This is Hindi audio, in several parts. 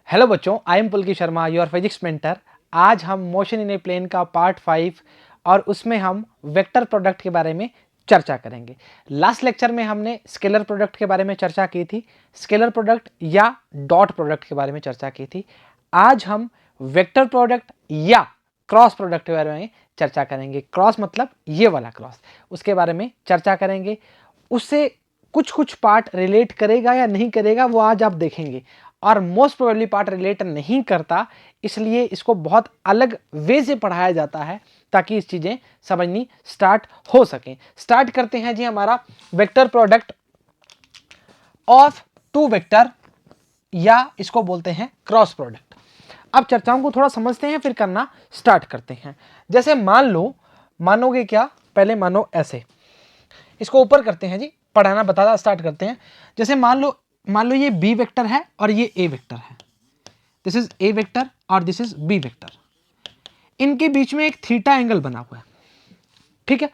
हेलो बच्चों, I am Pulki Sharma, your physics mentor. आज हम मोशन इन ए प्लेन का पार्ट 5 और उसमें हम वेक्टर प्रोडक्ट के बारे में चर्चा करेंगे। लास्ट लेक्चर में हमने स्केलर प्रोडक्ट के बारे में चर्चा की थी, स्केलर प्रोडक्ट या डॉट प्रोडक्ट के बारे में चर्चा की थी। आज हम वेक्टर प्रोडक्ट या क्रॉस प्रोडक्ट के बारे में चर्चा करेंगे। क्रॉस मतलब ये वाला क्रॉस, उसके बारे में चर्चा करेंगे। उससे कुछ पार्ट रिलेट करेगा या नहीं करेगा वो आज आप देखेंगे, और मोस्ट प्रोबेबली पार्ट रिलेट नहीं करता, इसलिए इसको बहुत अलग वे से पढ़ाया जाता है ताकि इस चीज़ें समझनी स्टार्ट हो सकें। स्टार्ट करते हैं जी हमारा vector product of two vector, या इसको बोलते हैं क्रॉस प्रोडक्ट। अब चर्चाओं को थोड़ा समझते हैं फिर करना स्टार्ट करते हैं। जैसे मानोगे क्या, पहले मानो ऐसे, इसको ऊपर करते हैं जी, पढ़ाना बताना स्टार्ट करते हैं। जैसे मान लो ये बी वेक्टर है और ये ए वेक्टर है। दिस इज ए वेक्टर और दिस इज बी वेक्टर। इनके बीच में एक थीटा एंगल बना हुआ है, ठीक है।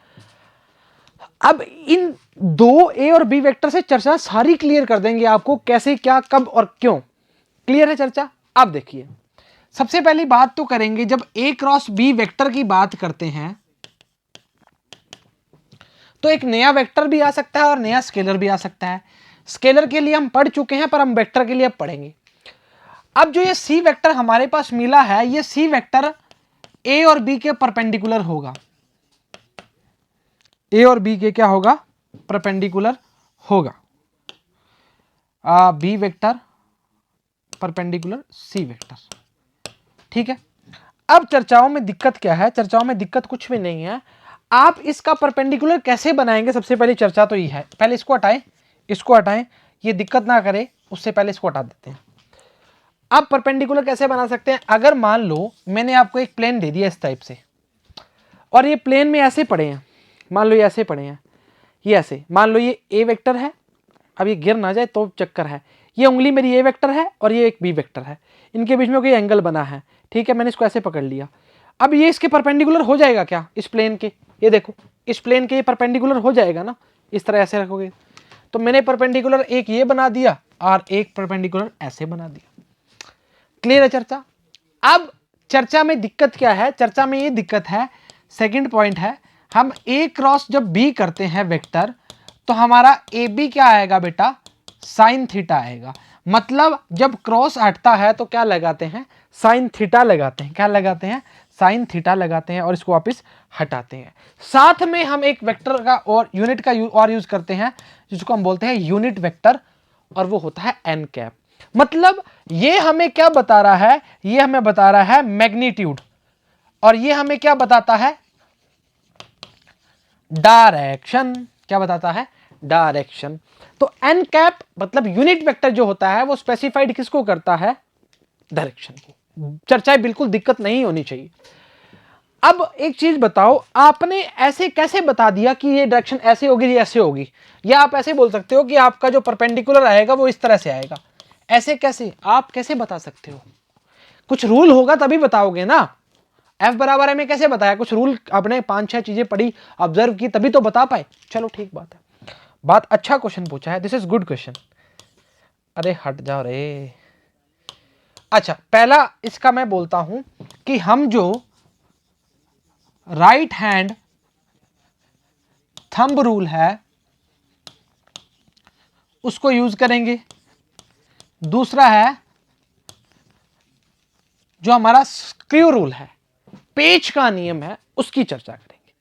अब इन दो ए और बी वेक्टर से चर्चा सारी क्लियर कर देंगे आपको, कैसे क्या कब और क्यों। क्लियर है चर्चा? अब देखिए, सबसे पहली बात तो करेंगे, जब ए क्रॉस बी वेक्टर की बात करते हैं तो एक नया वेक्टर भी आ सकता है और नया स्केलर भी आ सकता है। स्केलर के लिए हम पढ़ चुके हैं, पर हम वेक्टर के लिए अब पढ़ेंगे। अब जो ये सी वेक्टर हमारे पास मिला है, ये सी वेक्टर ए और बी के परपेंडिकुलर होगा। ए और बी के क्या होगा? परपेंडिकुलर होगा। B vector perpendicular C vector, ठीक है। अब चर्चाओं में दिक्कत क्या है? चर्चाओं में दिक्कत कुछ भी नहीं है। आप इसका परपेंडिकुलर कैसे बनाएंगे, सबसे पहली चर्चा तो ये है। पहले इसको हटाएं, ये दिक्कत ना करे, उससे पहले इसको हटा देते हैं। आप परपेंडिकुलर कैसे बना सकते हैं? अगर मान लो मैंने आपको एक प्लेन दे दिया इस टाइप से, और ये प्लेन में ऐसे पड़े हैं, मान लो ये ऐसे पड़े हैं, ये ऐसे, मान लो ये ए वेक्टर है, अब ये गिर ना जाए तो चक्कर है, ये उंगली मेरी ए वेक्टर है और ये एक बी वेक्टर है, इनके बीच में कोई एंगल बना है, ठीक है। मैंने इसको ऐसे पकड़ लिया। अब ये इसके परपेंडिकुलर हो जाएगा क्या? इस प्लेन के, ये देखो, इस प्लेन के ये परपेंडिकुलर हो जाएगा ना, इस तरह ऐसे रखोगे तो मैंने परपेंडिकुलर एक ये बना दिया और एक परपेंडिकुलर ऐसे बना दिया। क्लियर है चर्चा? अब चर्चा में दिक्कत क्या है? चर्चा में ये दिक्कत है, सेकंड पॉइंट है, हम ए क्रॉस जब बी करते हैं वेक्टर, तो हमारा ए बी क्या आएगा बेटा? साइन थीटा आएगा। मतलब जब क्रॉस हटता है तो क्या लगाते हैं? साइन थीटा लगाते हैं। क्या लगाते हैं? साइन थीटा लगाते हैं, और इसको वापस हटाते हैं। साथ में हम एक वेक्टर का और यूनिट का और यूज करते हैं, जिसको हम बोलते हैं यूनिट वेक्टर, और वो होता है एन कैप। मतलब ये हमें क्या बता रहा है? ये हमें बता रहा है मैग्नीट्यूड, और ये हमें क्या बताता है? डायरेक्शन। क्या बताता है? डायरेक्शन। तो एन कैप मतलब यूनिट वेक्टर जो होता है वो स्पेसिफाइड किसको करता है? डायरेक्शन को। चर्चाएं बिल्कुल दिक्कत नहीं होनी चाहिए। अब एक चीज बताओ, आपने ऐसे कैसे बता दिया कि ये डायरेक्शन ऐसे होगी या ऐसे होगी? या आप ऐसे बोल सकते हो कि आपका जो परपेंडिकुलर आएगा वो इस तरह से आएगा। ऐसे कैसे? आप कैसे बता सकते हो? कुछ रूल होगा तभी बताओगे ना। F बराबर है में कैसे बताया? कुछ रूल आपने 5-6 चीजें पढ़ी, ऑब्जर्व की, तभी तो बता पाए। चलो ठीक बात है, बात अच्छा क्वेश्चन पूछा है, दिस इज गुड क्वेश्चन। अरे हट जाओ रे। अच्छा, पहला इसका मैं बोलता हूं कि हम जो राइट हैंड थंब रूल है उसको यूज करेंगे। दूसरा है जो हमारा स्क्रू रूल है, पेच का नियम है, उसकी चर्चा करेंगे।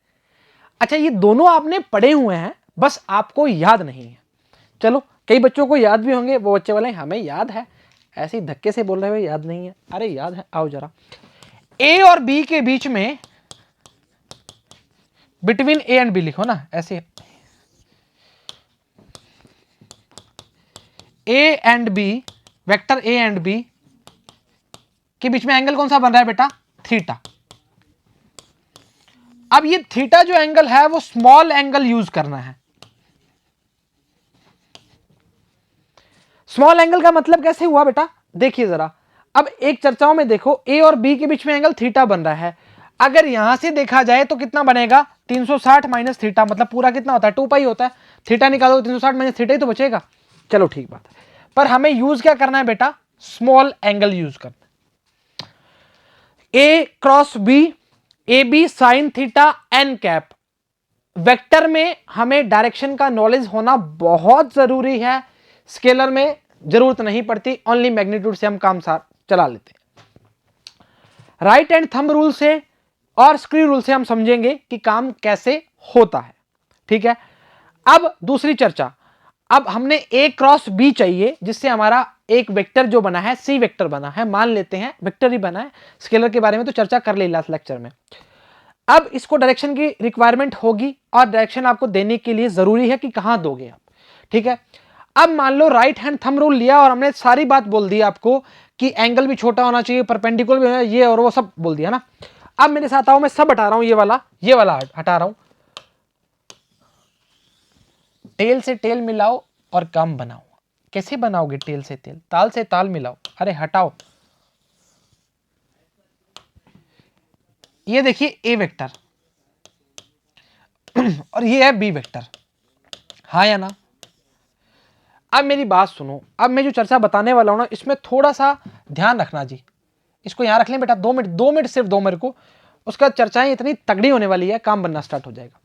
अच्छा, ये दोनों आपने पढ़े हुए हैं, बस आपको याद नहीं है। चलो, कई बच्चों को याद भी होंगे, वो बच्चे वाले हमें याद है, ऐसे ही धक्के से बोल रहे हुए याद नहीं है। अरे याद है, आओ जरा। ए और बी के बीच में, बिटवीन ए एंड बी लिखो ना, ऐसे A and B, vector A and B के बीच में एंगल कौन सा बन रहा है बेटा? थीटा। अब ये थीटा जो एंगल है वो स्मॉल एंगल यूज करना है। स्मॉल एंगल का मतलब कैसे हुआ बेटा? देखिए जरा, अब एक चर्चाओं में देखो, ए और बी के बीच में एंगल थीटा बन रहा है। अगर यहां से देखा जाए तो कितना बनेगा? 360 माइनस थीटा, मतलब पूरा कितना होता है? 2 पाई होता है। थीटा निकालो, 360 माइनस थीटा ही तो बचेगा। चलो ठीक बात है, पर हमें यूज क्या करना है बेटा? स्मॉल एंगल यूज करना है। ए cross B, a B sine theta N cap. Vector में हमें डायरेक्शन का नॉलेज होना बहुत जरूरी है, स्केलर में जरूरत नहीं पड़ती, ओनली मैग्नीट्यूड से हम काम चला लेते हैं। राइट एंड थंब रूल से और स्क्रू रूल से हम समझेंगे कि काम कैसे होता है। ठीक है, अब दूसरी चर्चा। अब हमने ए क्रॉस बी चाहिए, जिससे हमारा एक वेक्टर जो बना है सी वेक्टर बना है, मान लेते हैं वेक्टर ही बना है, स्केलर के बारे में तो चर्चा कर ली लास्ट लेक्चर में। अब इसको डायरेक्शन की रिक्वायरमेंट होगी और डायरेक्शन आपको देने के लिए जरूरी है कि कहां दोगे आप। ठीक है, अब मान लो राइट हैंड थंब रूल लिया और हमने सारी बात बोल दी आपको कि एंगल भी छोटा होना चाहिए, परपेंडिकुलर भी होना, ये और वो सब बोल दिया ना। अब मेरे साथ आओ, मैं सब हटा रहा हूं, ये वाला हटा रहा हूं। टेल से टेल मिलाओ और कम बनाओ। कैसे बनाओगे टेल से टेल? ताल से ताल मिलाओ। अरे हटाओ, ये देखिए ए वेक्टर और ये है बी वेक्टर, हाँ या ना? अब मेरी बात सुनो, अब मैं जो चर्चा बताने वाला हूं ना, इसमें थोड़ा सा ध्यान रखना जी। इसको यहां रख लें बेटा, 2 मिनट सिर्फ दो मेरे को, उसका चर्चाएं इतनी तगड़ी होने वाली है, काम बनना स्टार्ट हो जाएगा।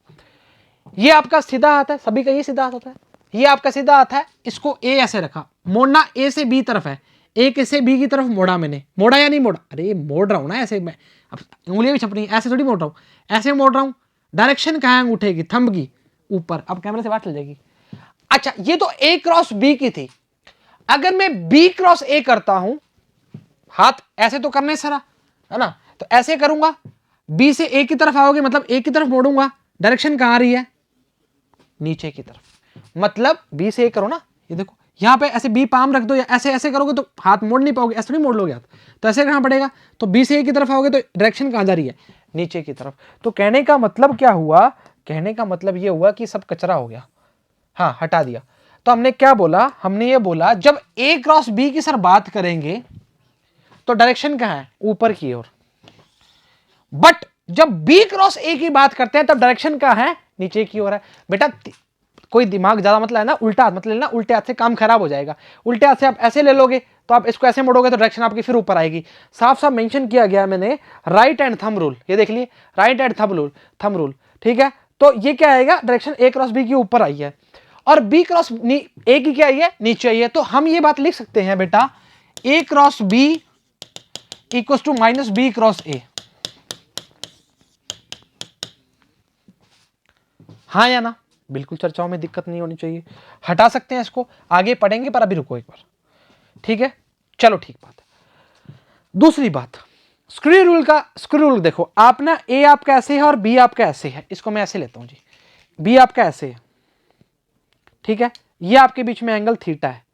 ये आपका सीधा हाथ है, सभी का ये सीधा हाथ होता है, ये आपका सीधा हाथ है, इसको ए ऐसे रखा, मोड़ना ए से बी तरफ है, एक से बी की तरफ मोड़ा, मैंने मोड़ा या नहीं मोड़ा? अरे मोड़ रहा हूं ना ऐसे, मैं अब उंगलियां भी छप रही, ऐसे थोड़ी मोड़ रहा हूं, ऐसे मोड़ रहा हूं। डायरेक्शन कहां है अंगूठे की? थंब की ऊपर। अब कैमरे से बात चल जाएगी। अच्छा, ये तो ए क्रॉस बी की थी। अगर मैं बी क्रॉस ए करता हूं, हाथ ऐसे तो करने सरा है ना, तो ऐसे करूंगा, बी से ए की तरफ आओगे, मतलब ए की तरफ मोड़ूंगा, डायरेक्शन कहां आ रही है? नीचे की तरफ। मतलब बी से ए करो ना, ये देखो यहां पे ऐसे बी पाम रख दो, या ऐसे ऐसे करोगे तो हाथ मोड़ नहीं पाओगे, ऐसे नहीं मोड़ लोगे हाथ, तो ऐसे करना पड़ेगा। तो बी से ए की तरफ आओगे तो डायरेक्शन कहां जा रही है? नीचे की तरफ। तो कहने का मतलब क्या हुआ? कहने का मतलब ये हुआ कि सब कचरा हो गया, हाँ हटा दिया। तो हमने क्या बोला? हमने ये बोला जब ए क्रॉस बी की सर बात करेंगे तो डायरेक्शन कहां है? ऊपर की ओर। बट जब बी क्रॉस ए की बात करते हैं तब डायरेक्शन कहां है? नीचे की ओर है। बेटा कोई दिमाग ज्यादा मत लेना, उल्टा हाथ मत लेना, उल्टे हाथ से काम खराब हो जाएगा। उल्टे हाथ से आप ऐसे ले लोगे तो आप इसको ऐसे मोड़ोगे तो डायरेक्शन आपकी फिर ऊपर आएगी। साफ साफ मेंशन किया गया मैंने, राइट एंड थंब रूल, ये देख लिए, राइट एंड थंब रूल। ठीक है, तो ये क्या आएगा? डायरेक्शन ए क्रॉस बी की ऊपर आई है और बी क्रॉस ए की क्या आई है? नीचे आई है। तो हम ये बात लिख सकते हैं बेटा, a cross B equal to minus B cross a, हाँ या ना? बिल्कुल, चर्चाओं में दिक्कत नहीं होनी चाहिए, हटा सकते हैं इसको, आगे पढ़ेंगे, पर अभी रुको एक बार। ठीक है, चलो ठीक बात है। दूसरी बात, स्क्रू रूल देखो आप ना, ए आपका ऐसे है और बी आपका ऐसे है, इसको मैं ऐसे लेता हूं जी, बी आपका ऐसे है। ठीक है, ये आपके बीच में एंगल थीटा है,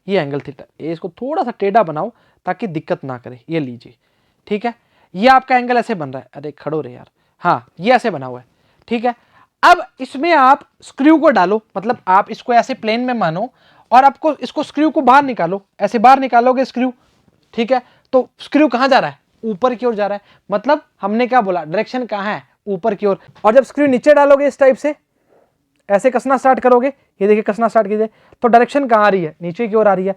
ये एंगल थीटा, इसको थोड़ा सा टेढ़ा बनाओ ताकि दिक्कत ना करे, ये लीजिए। ठीक है, ये आपका एंगल ऐसे बन रहा है, अरे खड़ो रे यार, हाँ ये ऐसे बना हुआ है। ठीक है, अब इसमें आप स्क्रू को डालो, मतलब आप इसको ऐसे प्लेन में मानो और आपको इसको स्क्रू को बाहर निकालो, ऐसे बाहर निकालोगे स्क्रू। ठीक है, तो स्क्रू कहां जा रहा है? ऊपर की ओर जा रहा है। मतलब हमने क्या बोला? डायरेक्शन कहां है? ऊपर की ओर। और जब स्क्रू नीचे डालोगे इस टाइप से, ऐसे कसना स्टार्ट करोगे, ये देखिए कसना स्टार्ट कीजिए, तो डायरेक्शन कहां आ रही है? नीचे की ओर आ रही है।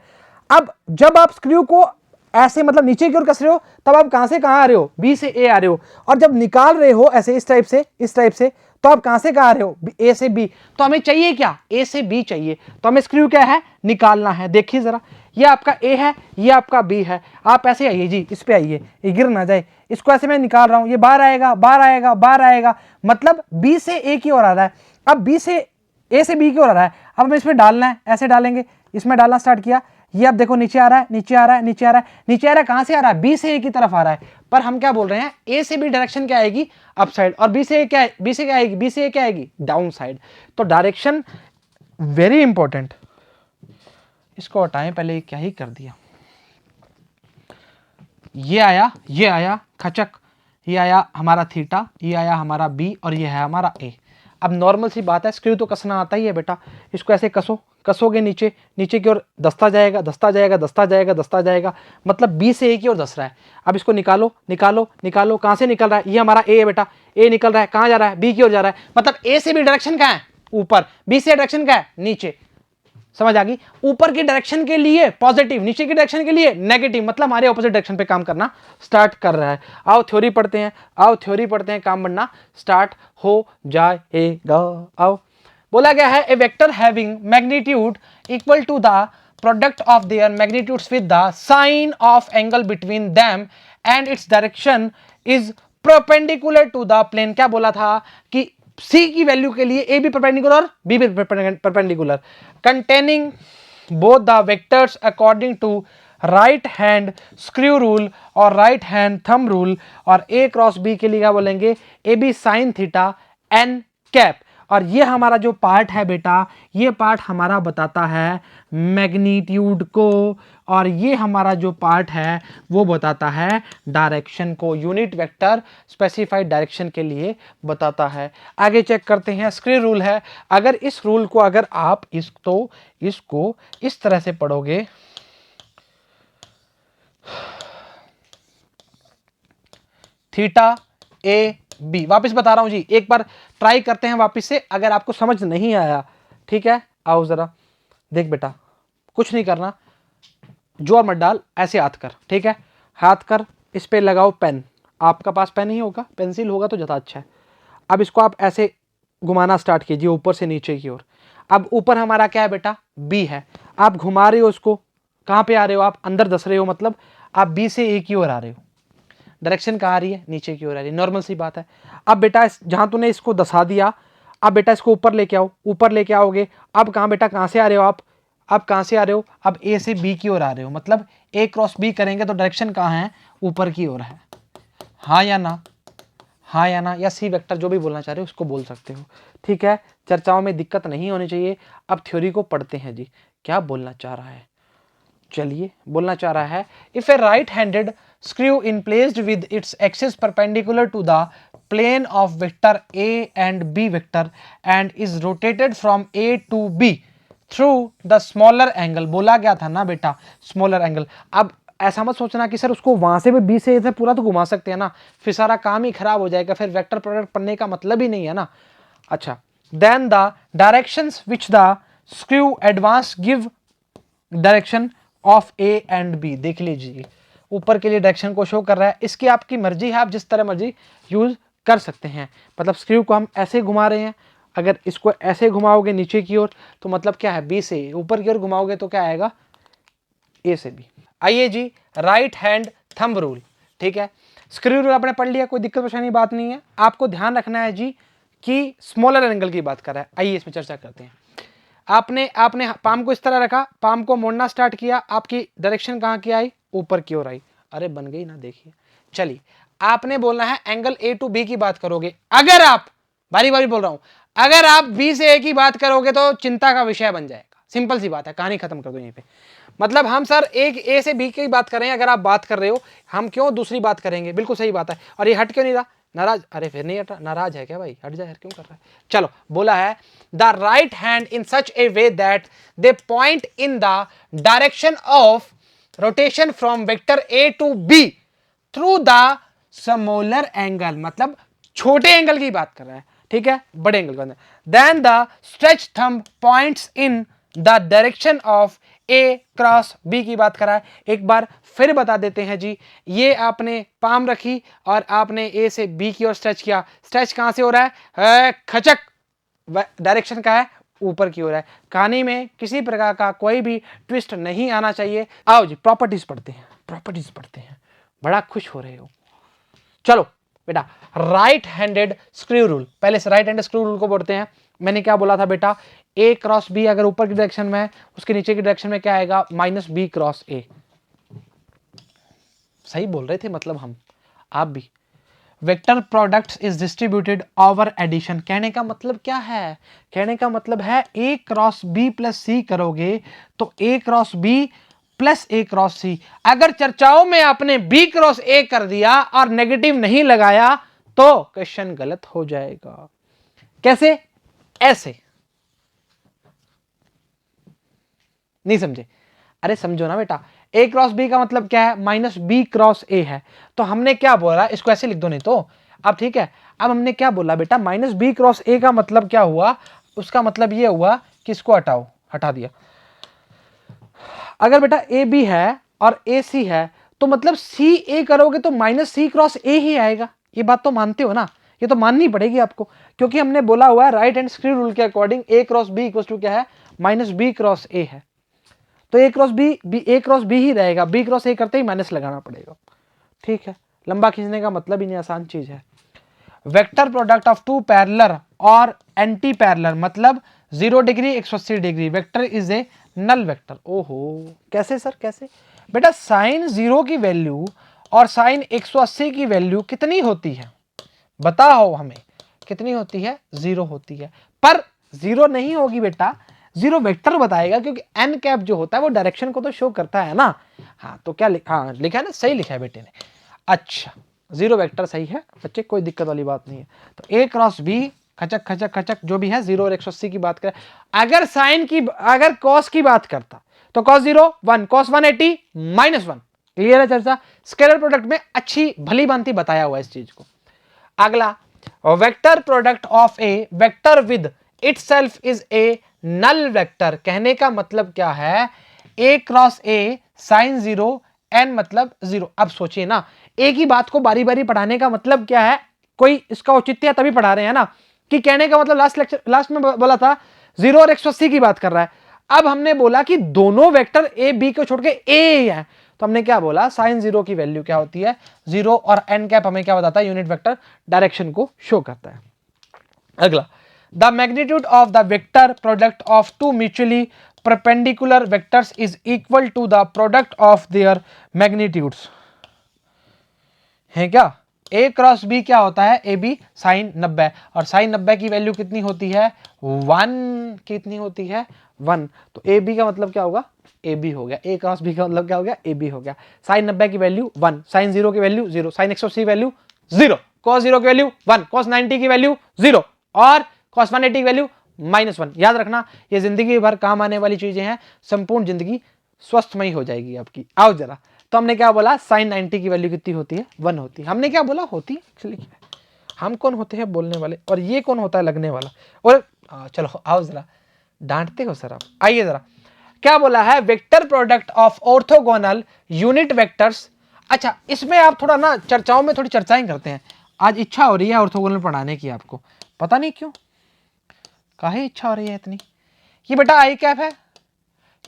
अब जब आप स्क्रू को ऐसे मतलब नीचे की ओर कस रहे हो, तब आप कहां से कहां आ रहे हो? बी से ए आ रहे हो। और जब निकाल रहे हो ऐसे इस टाइप से, तो आप कहां से कहां आ रहे हो? ए से बी। तो हमें चाहिए क्या? ए से बी चाहिए, तो हमें स्क्रू क्या है? निकालना है। देखिए जरा, ये आपका ए है, ये आपका बी है, आप ऐसे आइए जी, इस पे आइए, ये गिर ना जाए, इसको ऐसे मैं निकाल रहा हूं, ये बाहर आएगा, बाहर आएगा, बाहर आएगा, मतलब बी से ए की ओर आ रहा है। अब बी से ए से बी की ओर आ रहा है, अब हमें इसमें डालना है, ऐसे डालेंगे, इसमें डालना स्टार्ट किया, ये अब देखो नीचे आ रहा है, नीचे आ रहा है, नीचे आ रहा है, नीचे आ रहा है, कहां से आ रहा है? बी से ए की तरफ आ रहा है। पर हम क्या बोल रहे हैं? ए से बी डायरेक्शन क्या आएगी? अप साइड, और बी से ए क्या है? बी से क्या आएगी? बी से ए क्या आएगी? Down side. तो डायरेक्शन वेरी इंपॉर्टेंट। इसको हटाएं, पहले क्या ही कर दिया, ये आया खचक, ये आया हमारा थीटा, ये आया हमारा बी, और ये है हमारा ए। अब नॉर्मल सी बात है, स्क्रू तो कसना आता ही है बेटा, इसको ऐसे कसोगे नीचे की ओर, दस्ता जाएगा, मतलब बी से ए की ओर दस रहा है। अब इसको निकालो, कहां से निकल रहा है? ये हमारा ए है बेटा, ए निकल रहा है, कहां जा रहा है? बी की ओर जा रहा है। मतलब ए से बी डायरेक्शन कहां है? ऊपर। बी से डायरेक्शन क्या है? नीचे। समझ आ गई। ऊपर की डायरेक्शन के लिए पॉजिटिव, नीचे की डायरेक्शन के लिए नेगेटिव, मतलब हमारे ऑपोजिट डायरेक्शन पे काम करना स्टार्ट कर रहा है। आओ थ्योरी पढ़ते हैं, आओ थ्योरी पढ़ते हैं, काम बनना स्टार्ट हो जाएगा। आओ, बोला गया है a vector having magnitude equal to the product of their magnitudes with the sine of angle between them and its direction is perpendicular to the plane. क्या बोला था कि C की वैल्यू के लिए A भी परपेंडिकुलर और B भी perpendicular, containing both the vectors according to right hand screw rule और राइट हैंड थंब रूल, और A क्रॉस B के लिए क्या बोलेंगे, A B sine theta N cap. और ये हमारा जो पार्ट है बेटा, ये पार्ट हमारा बताता है मैग्नीट्यूड को, और ये हमारा जो पार्ट है वो बताता है डायरेक्शन को। यूनिट वेक्टर स्पेसिफाइड डायरेक्शन के लिए बताता है। आगे चेक करते हैं, स्क्रू रूल है। अगर इस रूल को अगर आप इसको इस तरह से पढ़ोगे, थीटा ए बी, वापस बता रहा हूं जी, एक बार ट्राई करते हैं वापस से, अगर आपको समझ नहीं आया, ठीक है। आओ जरा देख बेटा, कुछ नहीं करना, जोर मत डाल, ऐसे हाथ कर, ठीक है, हाथ कर, इस पे लगाओ पेन, आपका पास पेन ही होगा, पेंसिल होगा तो ज़्यादा अच्छा है। अब इसको आप ऐसे घुमाना स्टार्ट कीजिए ऊपर से नीचे की ओर। अब ऊपर हमारा क्या है बेटा, बी है, आप घुमा रहे हो उसको, कहाँ पे आ रहे हो आप, अंदर धस रहे हो, मतलब आप बी से ए की ओर आ रहे हो। डायरेक्शन कहाँ आ रही है, नीचे की ओर आ रही है, नॉर्मल सी बात है। अब बेटा जहां तूने इसको दसा दिया, अब बेटा इसको ऊपर लेके आओ, ऊपर लेके आओगे, अब कहाँ बेटा, कहाँ से आ रहे हो आप, अब कहाँ से आ रहे हो, अब ए से बी की ओर आ रहे हो, मतलब ए क्रॉस बी करेंगे तो डायरेक्शन कहाँ है, ऊपर की ओर है। हाँ या ना, हाँ या ना, या सी वेक्टर, जो भी बोलना चाह रहे हो उसको बोल सकते हो, ठीक है। चर्चाओं में दिक्कत नहीं होनी चाहिए। अब थ्योरी को पढ़ते हैं जी, क्या बोलना चाह रहा है, चलिए बोलना चाह रहा है, if a right handed screw in placed with its axis perpendicular to the plane of vector A and B vector and is rotated from A to B through the smaller angle, बोला गया था ना बेटा स्मॉलर एंगल। अब ऐसा मत सोचना कि सर उसको वहां से भी बी से ए पूरा तो घुमा सकते हैं ना, फिर सारा काम ही खराब हो जाएगा, फिर वेक्टर प्रोडक्ट पढ़ने का मतलब ही नहीं है ना। अच्छा, then the directions which the screw advance give direction of A and B, देख लीजिए ऊपर के लिए डायरेक्शन को शो कर रहा है, इसकी आपकी मर्जी है, आप जिस तरह मर्जी यूज कर सकते हैं। मतलब स्क्रू को हम ऐसे घुमा रहे हैं, अगर इसको ऐसे घुमाओगे नीचे की ओर तो मतलब क्या है, बी से ए, ऊपर की ओर घुमाओगे तो क्या आएगा, ए से बी। आइए जी, राइट हैंड थंब रूल, ठीक है, स्क्रू रूल आपने पढ़ लिया, कोई दिक्कत परेशानी बात नहीं है। आपको ध्यान रखना है जी कि स्मॉलर एंगल की बात कर रहा है। आइए इसमें चर्चा करते हैं। आपने पाम को इस तरह रखा, पाम को मोड़ना स्टार्ट किया, आपकी डायरेक्शन कहाँ की आई, ऊपर की ओर आई, अरे बन गई ना, देखिए। चलिए, आपने बोलना है एंगल ए टू बी की बात करोगे, अगर आप, बारी बारी बोल रहा हूं, अगर आप बी से ए की बात करोगे तो चिंता का विषय बन जाएगा, सिंपल सी बात है, कहानी खत्म कर दो यहीं पे। मतलब हम सर एक ए से बी की बात कर रहे हैं, अगर आप बात कर रहे हो, हम क्यों दूसरी बात करेंगे, बिल्कुल सही बात है। और ये हट क्यों नहीं रहा, नाराज, अरे फिर नहीं हट रहा, नाराज है क्या भाई, हट जा यार, क्यों कर रहा है। चलो, बोला है the right hand in such a way that they point in the direction of rotation from vector A to B through the smaller angle, मतलब छोटे एंगल की बात कर रहा है, ठीक है, बड़े एंगल का। Then the stretch thumb points in the direction of A cross B की बात करा है। एक बार फिर बता देते हैं जी, ये आपने पाम रखी और आपने ए से बी की ओर स्ट्रेच किया, स्ट्रेच कहां से हो रहा है, खचक, डायरेक्शन का है, ऊपर की ओर है। कहानी में किसी प्रकार का कोई भी ट्विस्ट नहीं आना चाहिए। आओ जी, प्रॉपर्टीज पढ़ते हैं, प्रॉपर्टीज पढ़ते हैं, बड़ा खुश हो रहे हो। चलो बेटा, राइट हैंडेड स्क्रू रूल, पहले से राइट हैंडेड स्क्रू रूल को बोलते हैं। मैंने क्या बोला था बेटा, ए क्रॉस बी अगर ऊपर की डायरेक्शन में है, उसके नीचे की डायरेक्शन में क्या आएगा, माइनस बी क्रॉस ए। सही बोल रहे थे मतलब हम, आप भी। Vector product is distributed over addition, कहने का मतलब क्या है, कहने का मतलब है ए क्रॉस बी प्लस सी करोगे तो A cross B plus A cross C. अगर चर्चाओं में आपने बी क्रॉस ए कर दिया और नेगेटिव नहीं लगाया तो क्वेश्चन गलत हो जाएगा। कैसे, ऐसे, नहीं समझे, अरे समझो ना बेटा, ए क्रॉस बी का मतलब क्या है, माइनस बी क्रॉस ए है, तो हमने क्या बोला, इसको ऐसे लिख दो नहीं तो। अब ठीक है, अब हमने क्या बोला बेटा, माइनस बी क्रॉस ए का मतलब क्या हुआ, उसका मतलब ये हुआ कि इसको हटाओ, हटा दिया, अगर बेटा ए बी है और ए सी है तो मतलब सी ए करोगे तो माइनस सी क्रॉस ए ही आएगा, ये बात तो मानते हो ना, ये तो माननी पड़ेगी आपको, क्योंकि हमने बोला हुआ है राइट हैंड स्क्वायर रूल के according A cross B equal to क्या है, माइनस बी क्रॉस ए है, तो A cross B A cross B ही रहेगा, बी क्रॉस ए करते ही माइनस लगाना पड़ेगा। ठीक है, लंबा खींचने का मतलब ही नहीं, आसान चीज है। Vector product of two parallel और एंटी पैरेलल मतलब 0 degree 180 degree, vector is a null vector. ओहो, कैसे सर कैसे? बेटा साइन 0 की वैल्यू और साइन 180 की वैल्यू कितनी होती है, बताओ हमें, कितनी होती है? 0 होती है, पर 0 नहीं होगी बेटा, 0 वेक्टर बताएगा, क्योंकि एन कैप जो होता है वो डायरेक्शन को तो शो करता है ना। हाँ तो क्या हाँ लिखा है ना, सही लिखा है बेटे ने। अच्छा 0 वेक्टर सही है बच्चे, कोई दिक्कत वाली बात नहीं है। तो ए क्रॉस बी खचक खचक खचक जो भी है 0 और 180 की बात करें, अगर साइन की, अगर कॉस की बात करता तो कॉस 0 1, कॉस 180 -1। क्लियर है चर्चा? स्केलर प्रोडक्ट में अच्छी भली भांति बताया हुआ है इस चीज को। अगला, vector product of a vector with itself is a null vector, कहने का मतलब क्या है, ए क्रॉस ए साइन 0 एन मतलब 0। अब सोचिए ना, एक ही बात को बारी बारी पढ़ाने का मतलब क्या है, कोई इसका औचित्य तभी पढ़ा रहे हैं ना, कि कहने का मतलब लास्ट में बोला था 0 और 180 की बात कर रहा है, अब हमने बोला कि दोनों वेक्टर ए बी को छोड़ के ए है, तो हमने क्या बोला, साइन 0 की वैल्यू क्या होती है 0, और एन कैप हमें क्या बताता है, यूनिट वेक्टर डायरेक्शन को शो करता है। अगला, the magnitude of the vector product of two mutually perpendicular vectors is equal to the product of their magnitudes, है क्या? ए क्रॉस बी क्या होता है, ए बी साइन 90, और साइन 90 की वैल्यू कितनी होती है 1, कितनी होती है 1, तो ए बी का मतलब क्या होगा, ए बी हो गया, ए क्रॉस बी का मतलब क्या हो गया, ए बी हो गया। साइन 90 की वैल्यू 1, साइन 0 की वैल्यू 0, साइन 180 की वैल्यू 0, कॉस 0 की वैल्यू 1, कॉस 90 की वैल्यू 0, और कॉस 180 की वैल्यू -1। याद रखना, ये जिंदगी भर काम आने वाली चीजें हैं, संपूर्ण जिंदगी स्वस्थमयी हो जाएगी आपकी। आओ जरा, तो हमने क्या बोला, साइन 90 की वैल्यू कितनी होती है 1 होती है, हमने क्या बोला होती है, एक्चुअली हम कौन होते हैं बोलने वाले, और ये कौन होता है लगने वाला। और चलो आओ जरा, डांटते हो सर आप, आइए जरा, क्या बोला है, vector product of orthogonal unit vectors. अच्छा इसमें आप थोड़ा ना चर्चाओं में थोड़ी चर्चाएं करते हैं, आज इच्छा हो रही है ऑर्थोगोनल पढ़ाने की आपको, पता नहीं क्यों, काहे इच्छा हो रही है इतनी। ये बेटा आई कैप है,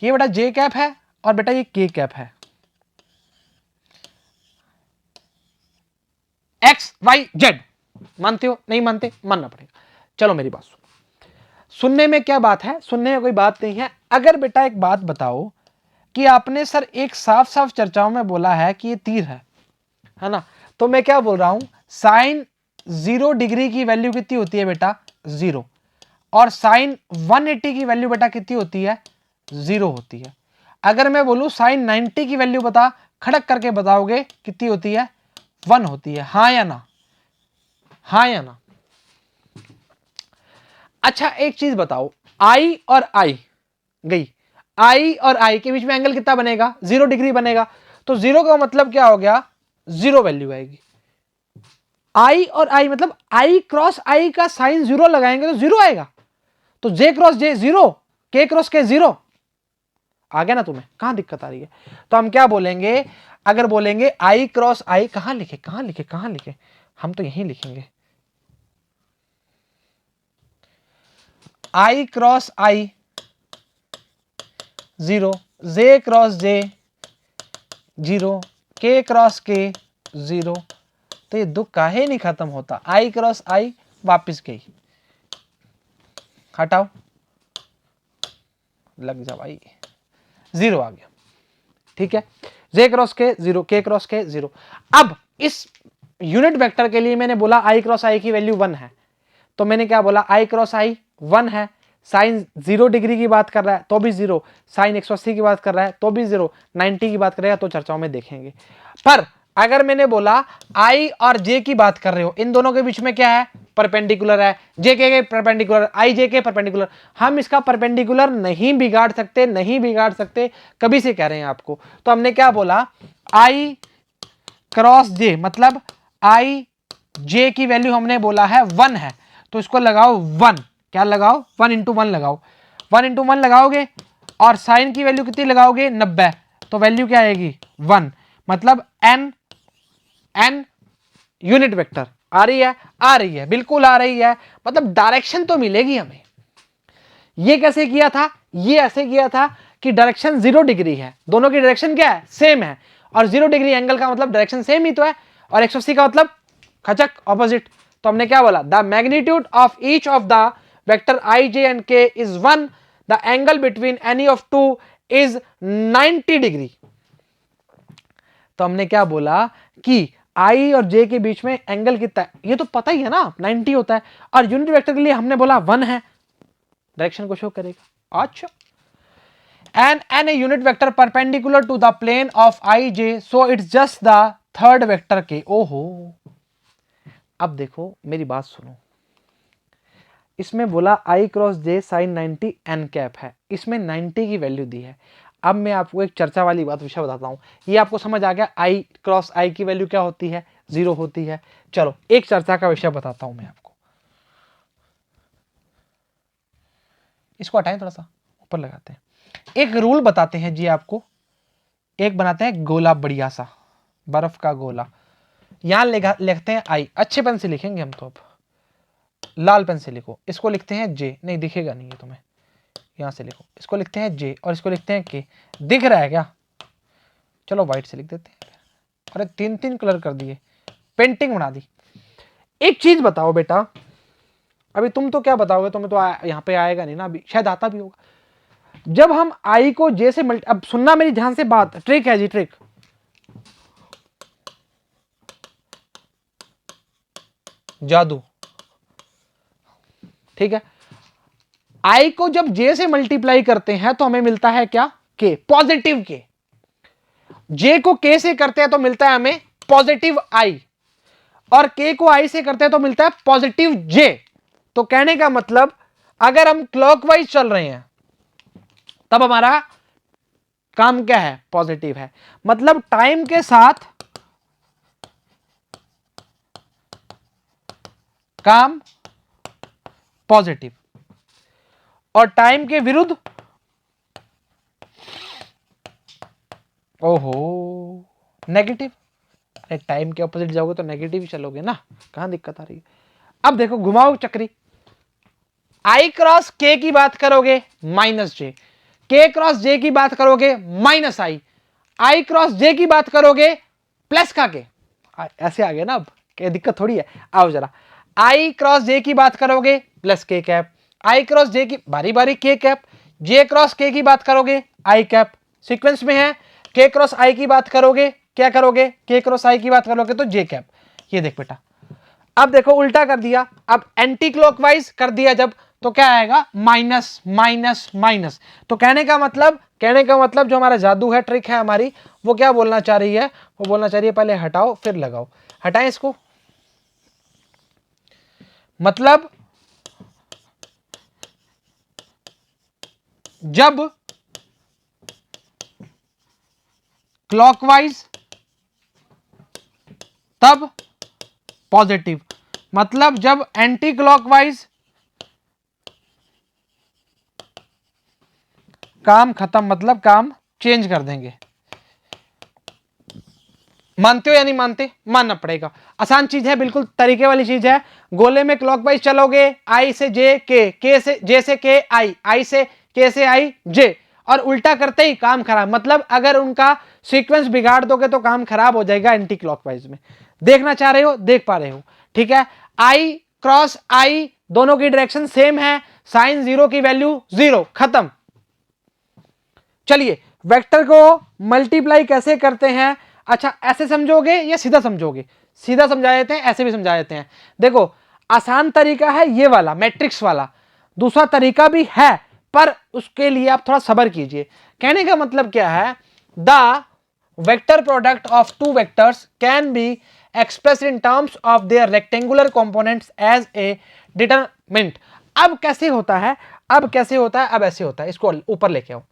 ये बेटा जे कैप है, और बेटा ये के कैप है, एक्स वाई जेड, मानते हो नहीं मानते, मानना पड़ेगा। चलो मेरी बात सुनने में क्या बात है, सुनने में कोई बात नहीं है। अगर बेटा एक बात बताओ कि आपने सर एक साफ साफ चर्चाओं में बोला है कि ये तीर है ना, तो मैं क्या बोल रहा हूं, साइन 0 डिग्री की वैल्यू कितनी होती है बेटा 0, और साइन 180 की वैल्यू बेटा कितनी होती है 0 होती है। अगर मैं बोलूं साइन 90 की वैल्यू बता, खड़क करके बताओगे कितनी होती है 1 होती है, हाँ या ना, हाँ या ना। अच्छा एक चीज बताओ, आई और आई गई, आई और आई के बीच में एंगल कितना बनेगा 0 डिग्री बनेगा, तो 0 का मतलब क्या हो गया 0 वैल्यू आएगी। आई और आई मतलब आई क्रॉस आई का साइन 0 लगाएंगे तो 0 आएगा, तो जे क्रॉस जे 0, के क्रॉस के 0 आ गया ना, तुम्हें कहां दिक्कत आ रही है। तो हम क्या बोलेंगे, अगर बोलेंगे आई क्रॉस आई, कहां लिखे कहां लिखे कहां लिखे, हम तो यहीं लिखेंगे, आई क्रॉस आई 0, जे क्रॉस जे 0, के क्रॉस के 0, तो ये दुख काहे नहीं खत्म होता, आई क्रॉस आई वापिस गई, हटाओ, लग जा भाई, 0 आ गया, ठीक है, जे क्रॉस के 0, के क्रॉस के 0। अब इस यूनिट वेक्टर के लिए मैंने बोला आई क्रॉस आई की वैल्यू 1 है, तो मैंने क्या बोला आई क्रॉस आई 1 है, साइन 0 डिग्री की बात कर रहा है तो भी 0, साइन 180 की बात कर रहा है तो भी 0, 90 की बात करेगा तो चर्चाओं में देखेंगे। पर अगर मैंने बोला आई और जे की बात कर रहे हो, इन दोनों के बीच में क्या है परपेंडिकुलर है, जे के परपेंडिकुलर, आई जे के परपेंडिकुलर, हम इसका परपेंडिकुलर नहीं बिगाड़ सकते, नहीं बिगाड़ सकते, कभी से कह रहे हैं आपको। तो हमने क्या बोला आई क्रॉस जे मतलब आई जे की वैल्यू हमने बोला है 1 है, तो इसको लगाओ 1, क्या लगाओ 1 × 1 लगाओ, 1 × 1 लगाओगे और साइन की वैल्यू कितनी लगाओगे 90, तो वैल्यू क्या आएगी 1, मतलब n यूनिट वेक्टर। आ रही है, आ रही है, बिल्कुल आ रही है, मतलब डायरेक्शन तो मिलेगी हमें। ये कैसे किया था, ये ऐसे किया था कि डायरेक्शन 0 डिग्री है, दोनों की डायरेक्शन क्या है सेम है, और 0 डिग्री एंगल का मतलब डायरेक्शन सेम ही तो है, और 180 का मतलब खचक ऑपोजिट। तो हमने क्या बोला, the magnitude of each of the vector i j and k is 1, the angle between any of two is 90 degree. तो हमने क्या बोला कि i और j के बीच में एंगल कितना है, ये तो पता ही है ना 90 होता है, और यूनिट वेक्टर के लिए हमने बोला 1 है, डायरेक्शन को शो करेगा। अच्छा, and a unit vector perpendicular to the plane of ij, so it's just the third vector k। ओहो, अब देखो मेरी बात सुनो, इसमें बोला i cross j sine 90 n cap है, इसमें 90 की वैल्यू दी है। अब मैं आपको एक चर्चा वाली बात विषय बताता हूं, ये आपको समझ आ गया i क्रॉस i की वैल्यू क्या होती है 0 होती है। चलो एक चर्चा का विषय बताता हूं मैं आपको, इसको हटाएं थोड़ा सा ऊपर लगाते हैं। एक रूल बताते हैं जी आपको, एक बनाते हैं गोला बढ़िया सा बर्फ का गोला, यहां लिखते हैं आई, अच्छे पेन से लिखेंगे हम तो, अब लाल पेन से लिखो, इसको लिखते हैं जे, नहीं दिखेगा नहीं है तुम्हें, यहां से लिखो, इसको लिखते हैं जे और इसको लिखते हैं के, दिख रहा है क्या, चलो व्हाइट से लिख देते हैं। अरे 3 कलर कर दिए, पेंटिंग बना दी। एक चीज बताओ बेटा, अभी तुम तो क्या बताओगे, तुम्हें तो यहाँ पे आएगा नहीं ना, अभी शायद आता भी होगा। जब हम आई को जे से अब सुनना मेरी ध्यान से बात, ट्रिक है जी ट्रिक, जादू, ठीक है। आई को जब जे से मल्टीप्लाई करते हैं तो हमें मिलता है क्या, के, पॉजिटिव के। जे को के से करते हैं तो मिलता है हमें पॉजिटिव आई, और के को आई से करते हैं तो मिलता है पॉजिटिव जे। तो कहने का मतलब अगर हम क्लॉकवाइज चल रहे हैं तब हमारा काम क्या है, पॉजिटिव है, मतलब टाइम के साथ काम पॉजिटिव, और टाइम के विरुद्ध ओहो नेगेटिव। अरे टाइम के ऑपोजिट जाओगे तो नेगेटिव ही चलोगे ना, कहां दिक्कत आ रही है। अब देखो घुमाओ चक्री, आई क्रॉस के की बात करोगे माइनस जे, के क्रॉस जे की बात करोगे माइनस आई क्रॉस जे की बात करोगे प्लस का के, ऐसे आ गया ना, अब क्या दिक्कत थोड़ी है। आओ जरा, आई क्रॉस जे की बात करोगे प्लस के कैप, आई क्रॉस जे की बारी बारी के कैप, जे क्रॉस के की बात करोगे आई कैप, सीक्वेंस में है, के क्रॉस आई की बात करोगे क्या करोगे, के क्रॉस आई की बात करोगे तो जे कैप। ये देख बेटा, अब देखो उल्टा कर दिया, अब एंटी क्लॉकवाइज कर दिया जब, तो क्या आएगा माइनस माइनस माइनस। तो कहने का मतलब जो हमारा जादू है, ट्रिक है हमारी, वो क्या बोलना चाह रही है, वो बोलना चाह रही है पहले हटाओ फिर लगाओ। हटाएं इसको, मतलब जब क्लॉकवाइज तब पॉजिटिव, मतलब जब एंटी क्लॉकवाइज काम खत्म, मतलब काम चेंज कर देंगे। मानते हो या नहीं मानते, मानना पड़ेगा, आसान चीज है, बिल्कुल तरीके वाली चीज है। गोले में क्लॉकवाइज चलोगे, आई से जे के से जे से के आई से के से आई जे, और उल्टा करते ही काम खराब, मतलब अगर उनका सीक्वेंस बिगाड़ दोगे तो काम खराब हो जाएगा एंटी क्लॉकवाइज में। देखना चाह रहे हो, देख पा रहे हो, ठीक है। आई क्रॉस आई दोनों की डायरेक्शन सेम है, साइन 0 की वैल्यू 0, खत्म। चलिए वेक्टर को मल्टीप्लाई कैसे करते हैं, अच्छा ऐसे समझोगे या सीधा समझोगे, सीधा समझा देते हैं, ऐसे भी समझा देते हैं। देखो आसान तरीका है ये वाला मैट्रिक्स वाला, दूसरा तरीका भी है पर उसके लिए आप थोड़ा सब्र कीजिए। कहने का मतलब क्या है, the vector product of two vectors can be expressed in terms of their rectangular components as a determinant. अब कैसे होता है, अब कैसे होता है, अब ऐसे होता है, इसको ऊपर लेके आओ।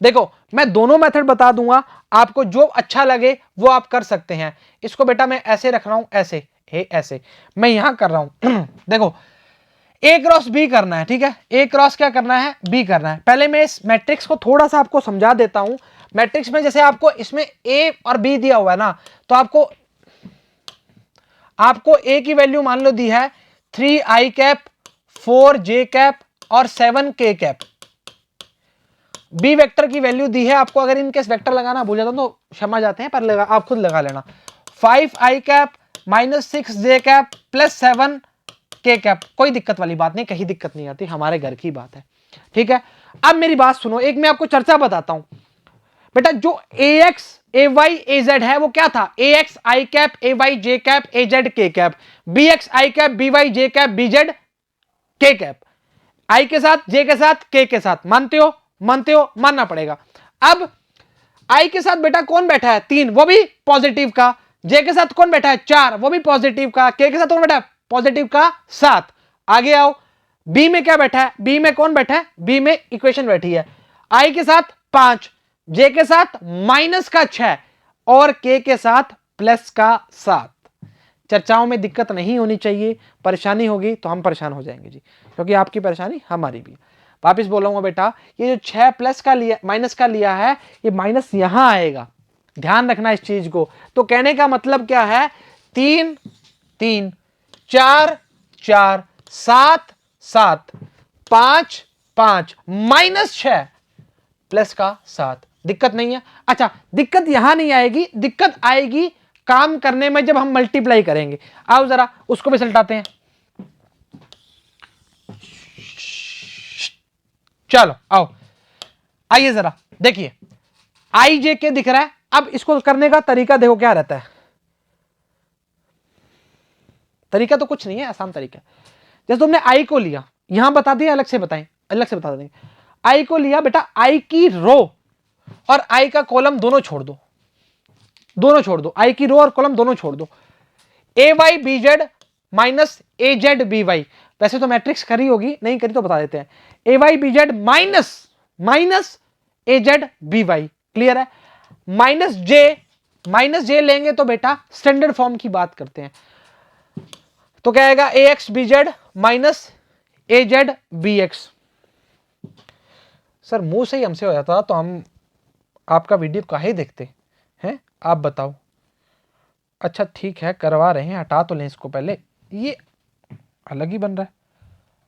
देखो मैं दोनों मेथड बता दूंगा, आपको जो अच्छा लगे वो आप कर सकते हैं। इसको बेटा मैं ऐसे रख रहा हूं, ऐसे ऐसे मैं यहां कर रहा हूं देखो ए क्रॉस बी करना है, ठीक है, ए क्रॉस क्या करना है, बी करना है। पहले मैं इस मैट्रिक्स को थोड़ा सा आपको समझा देता हूं। मैट्रिक्स में जैसे आपको इसमें ए और बी दिया हुआ है ना, तो आपको ए की वैल्यू मान लो दी है 3i कैप, 4j कैप और 7k कैप। बी वेक्टर की वैल्यू दी है आपको, अगर इनकेस वेक्टर लगाना भूल जाता तो क्षमा जाते हैं, पर आप खुद लगा लेना। 5i cap minus 6j cap plus 7k cap. कोई दिक्कत वाली बात नहीं, कहीं दिक्कत नहीं आती, हमारे घर की बात है, ठीक है। अब मेरी बात सुनो, एक मैं आपको चर्चा बताता हूं बेटा। जो ax ay az है वो क्या था, ax i cap ay j cap az k cap, bx i cap by j cap bz k cap. i के साथ, j के साथ, k के साथ। मानते हो, मानते हो, मानना पड़ेगा। अब i के साथ बेटा कौन बैठा है, 3, वो भी पॉजिटिव का। j के साथ कौन बैठा है, 4, वो भी पॉजिटिव का। k के साथ कौन बैठा है, पॉजिटिव का 7। आगे आओ, b में क्या बैठा है, b में कौन बैठा है, b में इक्वेशन बैठी है i के साथ 5, j के साथ माइनस का 6 और k के साथ प्लस का 7। चर्चाओं में दिक्कत नहीं होनी चाहिए, परेशानी होगी तो हम परेशान हो जाएंगे जी, क्योंकि आपकी परेशानी हमारी भी। वापिस बोलूंगा बेटा, ये जो 6 प्लस का लिया, माइनस का लिया है, ये माइनस यहां आएगा, ध्यान रखना इस चीज को। तो कहने का मतलब क्या है, 3 3 4 4 7 7 5 5 माइनस 6 प्लस का 7। दिक्कत नहीं है। अच्छा, दिक्कत यहां नहीं आएगी, दिक्कत आएगी काम करने में जब हम मल्टीप्लाई करेंगे। आओ जरा उसको भी सलटाते हैं, चलो आओ, आइए जरा देखिए, आई जे के दिख रहा है। अब इसको करने का तरीका देखो क्या रहता है। तरीका तो कुछ नहीं है, आसान तरीका। जैसे तुमने आई को लिया, यहां बता दिया, अलग से बताएं, अलग से बता देंगे। आई को लिया बेटा, आई की रो और आई का कॉलम दोनों छोड़ दो, दोनों छोड़ दो, आई की रो और कॉलम दोनों छोड़ दो। ए y b z minus a z b Y. वैसे तो मैट्रिक्स करी होगी, नहीं करी तो बता देते हैं। A y b z minus minus a z b y, clear है। माइनस जे लेंगे तो बेटा स्टैंडर्ड फॉर्म की बात करते हैं, तो क्या आएगा, ए x B z minus a z B x. Sir मुंह से ही हमसे हो जाता तो हम आपका वीडियो काहे देखते हैं, आप बताओ। अच्छा ठीक है, करवा रहे हैं, हटा तो लें इसको पहले, ये अलग ही बन रहा है।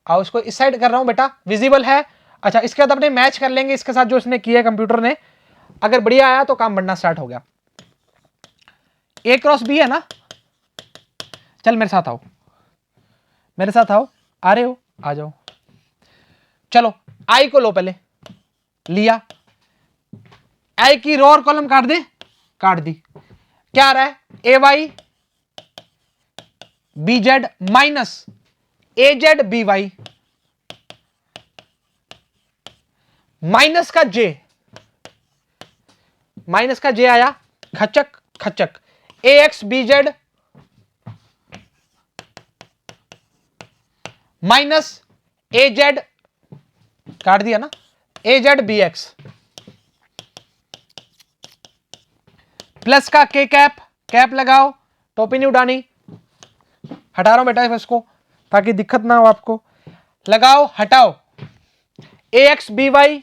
आओ इसको इस साइड कर रहा हूं बेटा, विजिबल है। अच्छा, इसके बाद अपने मैच कर लेंगे इसके साथ जो इसने किया है कंप्यूटर ने। अगर बढ़िया आया तो काम बढ़ना स्टार्ट हो गया। ए क्रॉस बी है ना, चल मेरे साथ आओ, मेरे साथ आओ, आ रहे हो, आ जाओ। चलो आई को लो, पहले लिया, आई की रो और कॉलम काट दे, काट दी। क्या आ रहा है, ए y b z minus a z b Y minus का जे, माइनस का जे आया, खचक खचक। ए x B z minus a Z, काट दिया ना, ए जेड बी एक्स प्लस का के कैप, कैप लगाओ, टोपी नहीं उड़ानी, हटा रहा हूं बेटा इसको ताकि दिक्कत ना हो आपको। लगाओ, हटाओ, ए एक्स बी वाई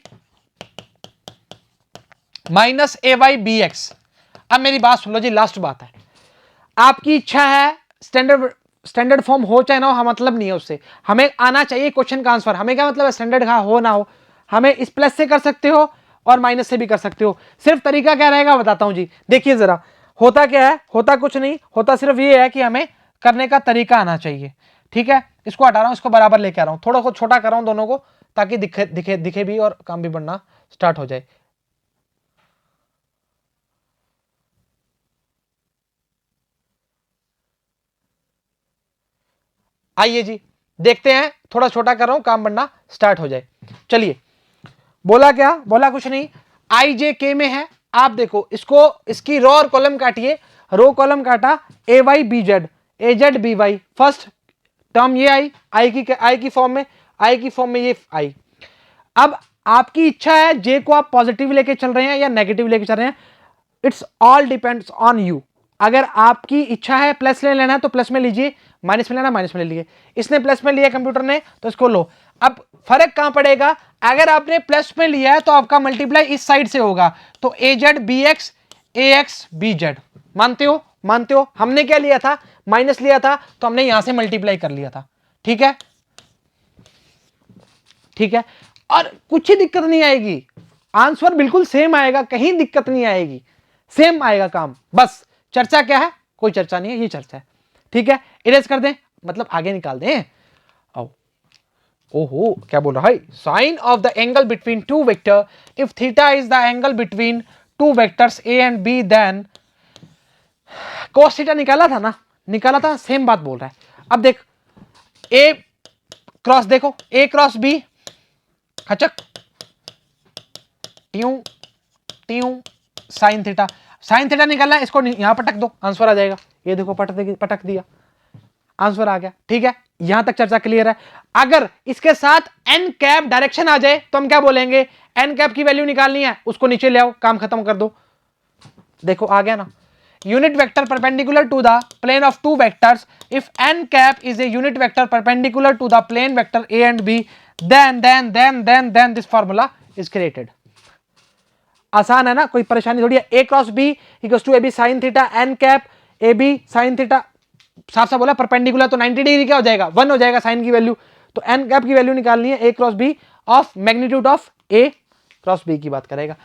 माइनस ए वाई बी एक्स। अब मेरी बात सुन लो जी, लास्ट बात है, आपकी इच्छा है स्टैंडर्ड फॉर्म हो चाहे ना हो, हम मतलब नहीं है उससे, हमें आना चाहिए क्वेश्चन का आंसर। हमें क्या मतलब है, स्टैंडर्ड का हो ना हो, हमें इस प्लस से कर सकते हो और माइनस से भी कर सकते हो। सिर्फ तरीका क्या रहेगा बताता हूं जी, देखिए जरा, होता क्या है, होता कुछ नहीं होता, सिर्फ ये है कि हमें करने का तरीका आना चाहिए, ठीक है। इसको हटा रहा हूं, इसको बराबर लेके आ रहा हूं, थोड़ा को छोटा कर रहा हूं दोनों को, ताकि दिखे दिखे दिखे भी और काम भी बढ़ना स्टार्ट हो जाए। आइए जी देखते हैं, थोड़ा छोटा कर रहा हूं, काम बढ़ना स्टार्ट हो जाए। चलिए, बोला क्या, बोला कुछ नहीं, आई जे के में है। आप देखो इसको, इसकी रो और कॉलम काटिए, रो कॉलम काटा, a y b z a z b y, first term ये आई की फॉर्म में, आई की फॉर्म में ये आई। अब आपकी इच्छा है, जे को आप पॉजिटिव लेके चल रहे हैं या नेगेटिव लेके चल रहे हैं, it's all depends on you. अगर आपकी इच्छा है प्लस ले लेना है तो प्लस में लीजिए, माइनस में लेना, माइनस में ले लिए, इसने प्लस में लिया कंप्यूटर ने, तो इसको लो। अब फर्क कहां पड़ेगा, अगर आपने प्लस में लिया है तो आपका मल्टीप्लाई इस साइड से होगा, तो ए जेड बी एक्स ए एक्स बी जेड। मानते हो, मानते हो? हमने क्या लिया था, माइनस लिया था, तो हमने यहां से मल्टीप्लाई कर लिया था। ठीक है, ठीक है, और कुछ ही दिक्कत नहीं आएगी, आंसर बिल्कुल सेम आएगा, कहीं दिक्कत नहीं आएगी, सेम आएगा काम। बस चर्चा क्या है, कोई चर्चा नहीं है, ये चर्चा है। ठीक है, इरेज कर दें, मतलब आगे निकाल दें। आओ, ओहो क्या बोल रहा है, sine of the angle between two vector, if theta is the angle between two vectors A and B, then cos theta निकाला था ना, निकाला था, सेम बात बोल रहा है। अब देख ए क्रॉस, देखो ए क्रॉस बी, खचक ट्यू ट्यू साइन थीटा, साइन थीटा निकालना है, इसको यहां पटक दो, आंसर आ जाएगा। ये देखो पटक दिया, आंसर आ गया। ठीक है, यहां तक चर्चा क्लियर है। अगर इसके साथ एन कैप डायरेक्शन आ जाए तो हम क्या बोलेंगे, एन कैप की वैल्यू निकालनी है, उसको नीचे ले आओ, काम खत्म कर दो। देखो आ गया ना, unit vector perpendicular to the plane of two vectors, if n cap is a unit vector perpendicular to the plane vector A and B, then this formula is created. आसान है ना, कोई परेशानी थोड़ी है। ए cross b equals to a B sine theta, N cap a B sine theta, साफ साफ बोला परपेंडिकुलर, तो 90 डिग्री क्या हो जाएगा, 1 हो जाएगा साइन की वैल्यू। तो एन कैप की वैल्यू निकालनी है, ए cross b of magnitude of A cross B की बात करेगा।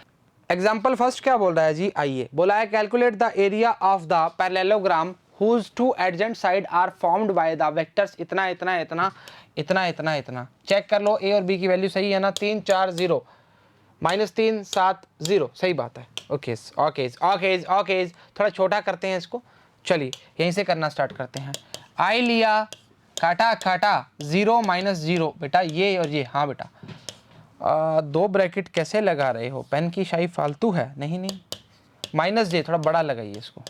एग्जाम्पल फर्स्ट क्या बोल रहा है जी, आइए, बोला है calculate the area of the parallelogram whose two adjacent side are formed by the vectors इतना इतना इतना इतना इतना इतना। चेक कर लो ए और बी की वैल्यू सही है ना, 3 4 0 -3 7 0, सही बात है। ओके ओके ओके ओके, थोड़ा छोटा करते हैं इसको, चलिए यहीं से करना स्टार्ट करते हैं। आई लिया, काटा काटा, 0 -0, बेटा ये और ये, हाँ बेटा, दो ब्रैकेट कैसे लगा रहे हो, पेन की शाई फालतू है, नहीं नहीं, -j थोड़ा बड़ा लगाइए इसको,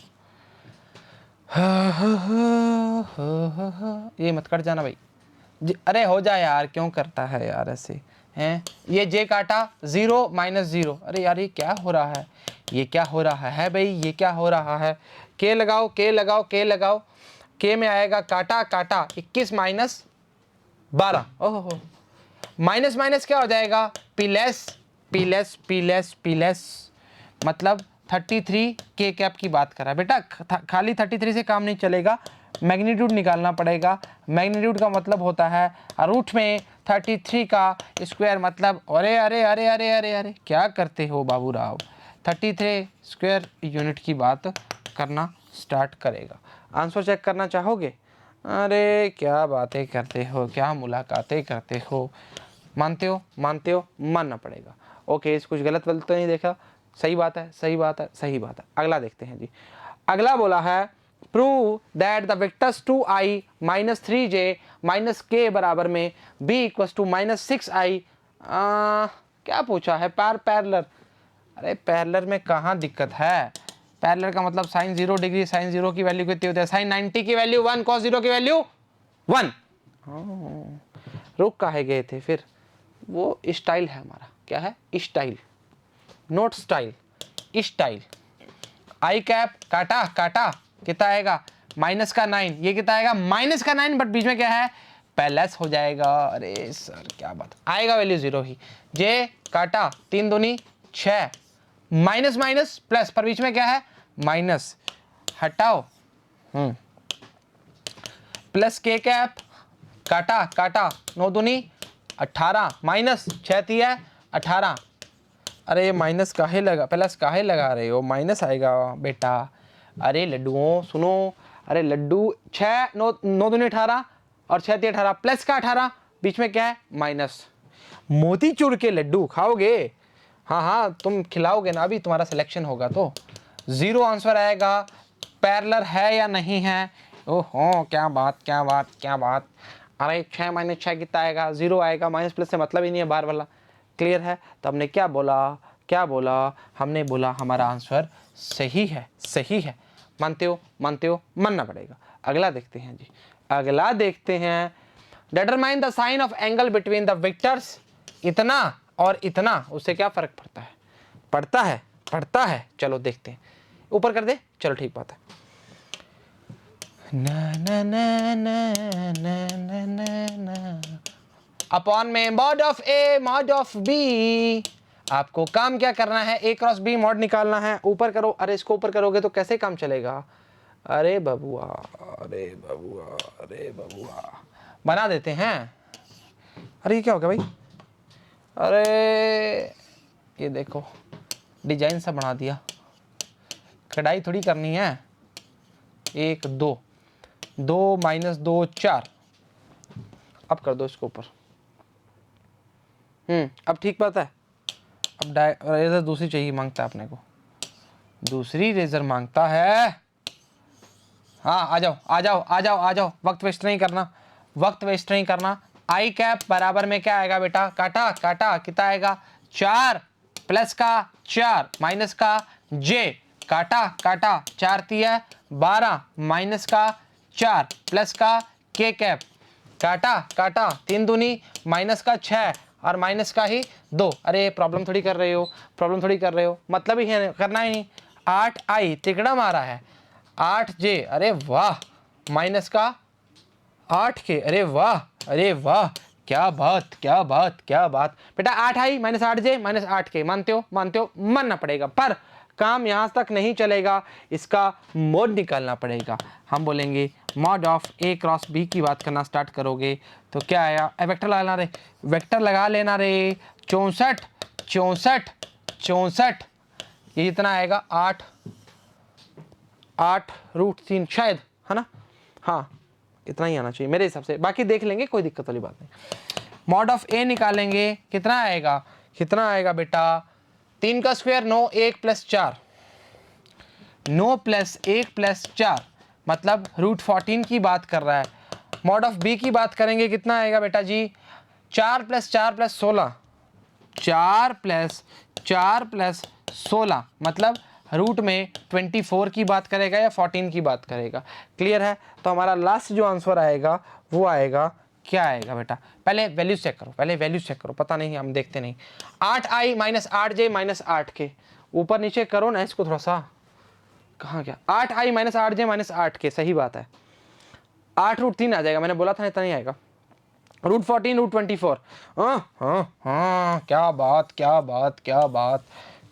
ये मत कट जाना भाई, अरे हो जाए यार, क्यों करता है यार ऐसे हैं। ये j काटा, 0 -0, अरे यार ये क्या हो रहा है, ये क्या हो रहा है भाई, ये क्या हो रहा है। k लगाओ, k लगाओ, k लगाओ, k में आएगा काटा काटा 21 -12, ओहो, माइनस माइनस क्या हो जाएगा, पीलेस पीलेस पीलेस पीलेस, मतलब 33 के कैप की बात कर रहा है बेटा। खाली 33 से काम नहीं चलेगा, मैग्नीट्यूड निकालना पड़ेगा। मैग्नीट्यूड का मतलब होता है रूट में 33 का स्क्वायर, मतलब अरे अरे अरे अरे अरे अरे क्या करते हो बाबू राव, 33 स्क्वायर यूनिट की बात करना स्टार्ट करेगा। आंसर चेक करना चाहोगे, अरे क्या बातें करते हो, क्या मुलाकातें करते हो, मानते हो, मानते हो, मानना पड़ेगा। ओके, कुछ गलत वलत तो नहीं देखा, सही बात है, सही बात है, सही बात है। अगला देखते हैं जी, अगला बोला है prove that the vectors 2i -3j -k बराबर में b इक्वल्स टू -6i, क्या पूछा है, पैरेलल। अरे पैरेलल में कहाँ दिक्कत है, पैरेलल का मतलब साइन 0 डिग्री, साइन 0 की वैल्यू कितनी होती है, साइन 90 की वैल्यू 1, cos 0 की वैल्यू 1। रुक काहे गए थे फिर, वो स्टाइल है हमारा, क्या है, स्टाइल, नोट स्टाइल, स्टाइल। आई कैप काटा काटा, कितना आएगा, -9, ये कितना आएगा, -9, बट बीच में क्या है, पैलेस हो जाएगा। अरे सर क्या बात, आएगा वैल्यू 0 ही। जे काटा, 3 दूनी 6, माइनस माइनस प्लस, पर बीच में क्या है, माइनस, हटाओ, प्लस के कैप काटा काटा, 9 दूनी 18, माइनस 6 3 18, अरे माइनस काहे लगा, प्लस काहे लगा रहे हो, माइनस आएगा बेटा। अरे लड्डुओं सुनो, अरे लड्डू 6 9 दूनी 18 और 6 3 18, प्लस का 18, बीच में क्या है, माइनस। मोतीचूर के लड्डू खाओगे, हाँ हाँ तुम खिलाओगे ना, अभी तुम्हारा सिलेक्शन होगा तो 0 आंसर आएगा। पैरेलल है या नहीं है, ओहो क्या बात क्या बात क्या बात। अरे 6 -6 कितना आएगा, 0 आएगा, माइनस प्लस से मतलब ही नहीं है बार वाला, क्लियर है। तो हमने क्या बोला, क्या बोला, हमने बोला हमारा आंसर सही है, सही है। मानते हो, मानते हो, मानना पड़ेगा। अगला देखते हैं जी, अगला देखते हैं, determine the sine of angle between the vectors, इतना और इतना, उससे क्या फर्क पड़ता है, पड़ता है, पड़ता है। चलो देखते हैं, ऊपर कर दे, चलो ठीक बात है। ना ना ना ना ना ना ना ना अपॉन में mod of A mod of B. आपको काम क्या करना है, ए क्रॉस बी मॉड निकालना है। ऊपर करो, अरे इसको ऊपर करोगे तो कैसे काम चलेगा। अरे बबुआ, अरे बबुआ, अरे बबुआ, बना देते हैं। अरे ये क्या हो गया भाई, अरे ये देखो डिजाइन सा बना दिया, कढ़ाई थोड़ी करनी है। 1 2 2 माइनस 2 4, अब कर दो इसको ऊपर। अब ठीक बात है। अब रेजर दूसरी चाहिए मांगता है अपने को, दूसरी रेजर मांगता है। हाँ आ जाओ आ जाओ आ जाओ आ जाओ, वक्त वेस्ट नहीं करना, वक्त वेस्ट नहीं करना। आई कैप बराबर में क्या आएगा बेटा, काटा काटा कितना आएगा 4 प्लस का 4 माइनस का जे, काटा काटा 4 तिया 12 माइनस का 4 प्लस का के कैप, काटा काटा 3 दूनी माइनस का 6 और माइनस का ही 2। अरे प्रॉब्लम थोड़ी कर रहे हो, प्रॉब्लम थोड़ी कर रहे हो, मतलब ही है करना ही नहीं। 8 आई तिगड़ा मारा है, 8 जे, अरे वाह, माइनस का 8 के, अरे वाह, अरे वाह, क्या बात क्या बात क्या बात। बेटा 8 आई माइनस 8 जे माइनस 8 के, मानते हो मानते हो, मानना पड़ेगा, पर काम यहाँ तक नहीं चलेगा, इसका मोड निकालना पड़ेगा। हम बोलेंगे mod of A cross B की बात करना स्टार्ट करोगे तो क्या आया, वेक्टर लगाना रे, वेक्टर लगा लेना रे। 64 64 64, ये इतना आएगा 8 8√3 शायद, है ना, हाँ इतना ही आना चाहिए मेरे हिसाब से, बाकी देख लेंगे, कोई दिक्कत वाली बात नहीं। मॉड ऑफ ए निकालेंगे कितना आएगा, कितना आएगा बेटा, 3 का स्क्वायर 9, 1 प्लस 4, 9 प्लस 1 प्लस 4 मतलब √14 की बात कर रहा है। मॉड ऑफ बी की बात करेंगे कितना आएगा बेटा जी, 4 प्लस 4 प्लस 16, 4 प्लस 4 प्लस 16 मतलब रूट में 24 की बात करेगा या 14 की बात करेगा। क्लियर है, तो हमारा लास्ट जो आंसर आएगा वो आएगा, क्या आएगा बेटा, पहले वैल्यूज चेक करो, पहले वैल्यूज चेक करो, पता नहीं हम देखते नहीं। 8i minus 8j minus 8k, ऊपर नीचे करो ना इसको थोड़ा सा, कहाँ गया, 8i minus 8j minus 8k, सही बात है, 8√3 आ जाएगा, मैंने बोला था इतना नहीं आएगा, √14 √24। हाँ हाँ हाँ, क्या बात क्या बात क्या बात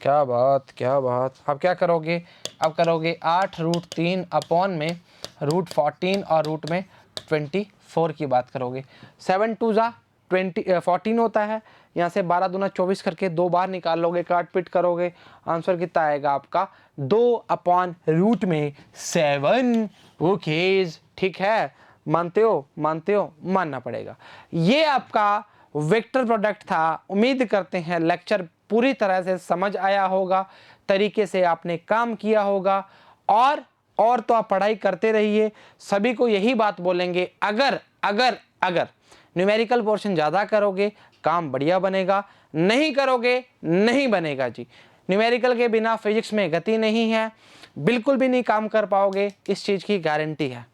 क्या बात क्या बात। अब क्या करोगे, अब करोगे 8√3 अपॉन में √14 और रूट में 24 की बात करोगे। 7 2 जा 14 होता है, यहाँ से 12 दूना 24 करके 2 बार निकाल लोगे, काट पीट करोगे, आंसर कितना आएगा आपका 2 अपॉन रूट में 7। ओके ठीक है, मानते हो मानते हो, मानना पड़ेगा। ये आपका वेक्टर प्रोडक्ट था। उम्मीद करते हैं लेक्चर पूरी तरह से समझ आया होगा, तरीके से आपने काम किया होगा, और तो आप पढ़ाई करते रहिए। सभी को यही बात बोलेंगे, अगर अगर अगर न्यूमेरिकल पोर्शन ज़्यादा करोगे काम बढ़िया बनेगा, नहीं करोगे नहीं बनेगा जी। न्यूमेरिकल के बिना फिजिक्स में गति नहीं है, बिल्कुल भी नहीं काम कर पाओगे, इस चीज़ की गारंटी है।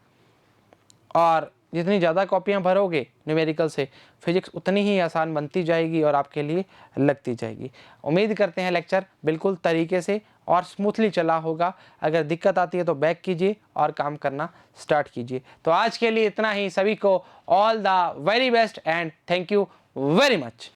और जितनी ज़्यादा कॉपियाँ भरोगे न्यूमेरिकल से, फिजिक्स उतनी ही आसान बनती जाएगी और आपके लिए लगती जाएगी। उम्मीद करते हैं लेक्चर बिल्कुल तरीके से और स्मूथली चला होगा। अगर दिक्कत आती है तो बैक कीजिए और काम करना स्टार्ट कीजिए। तो आज के लिए इतना ही, सभी को all the very best and thank you very much.